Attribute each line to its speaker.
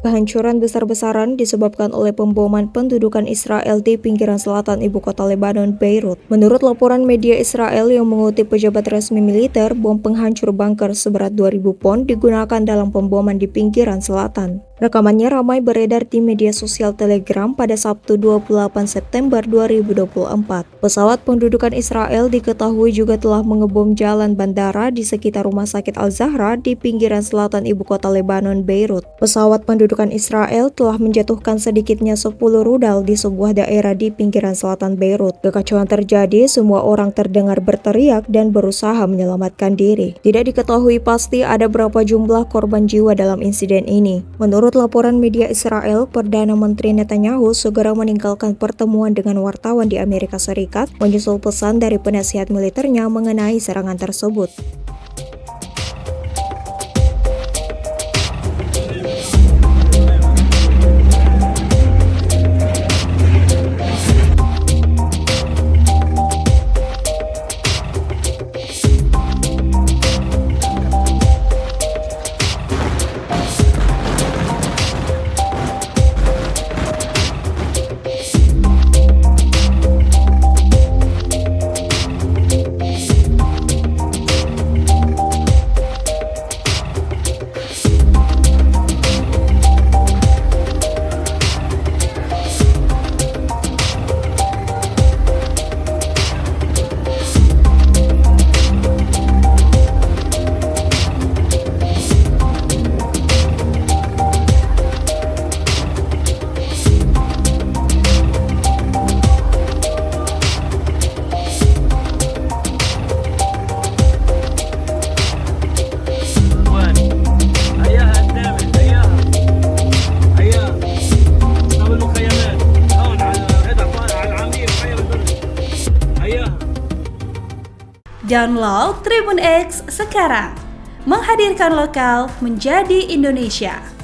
Speaker 1: Kehancuran besar-besaran disebabkan oleh pemboman pendudukan Israel di pinggiran selatan ibu kota Lebanon, Beirut. Menurut laporan media Israel yang mengutip pejabat resmi militer, bom penghancur bunker seberat 2.000 pon digunakan dalam pemboman di pinggiran selatan. Rekamannya ramai beredar di media sosial Telegram pada Sabtu 28 September 2024. Pesawat pendudukan Israel diketahui juga telah mengebom jalan bandara di sekitar Rumah Sakit Al-Zahra di pinggiran selatan ibu kota Lebanon, Beirut. Pesawat pendudukan Israel telah menjatuhkan sedikitnya 10 rudal di sebuah daerah di pinggiran selatan Beirut. Kekacauan terjadi, semua orang terdengar berteriak dan berusaha menyelamatkan diri. Tidak diketahui pasti ada berapa jumlah korban jiwa dalam insiden ini. Menurut laporan media Israel, Perdana Menteri Netanyahu segera meninggalkan pertemuan dengan wartawan di Amerika Serikat, menyusul pesan dari penasihat militernya mengenai serangan tersebut.
Speaker 2: Download Tribun X sekarang, menghadirkan lokal menjadi Indonesia.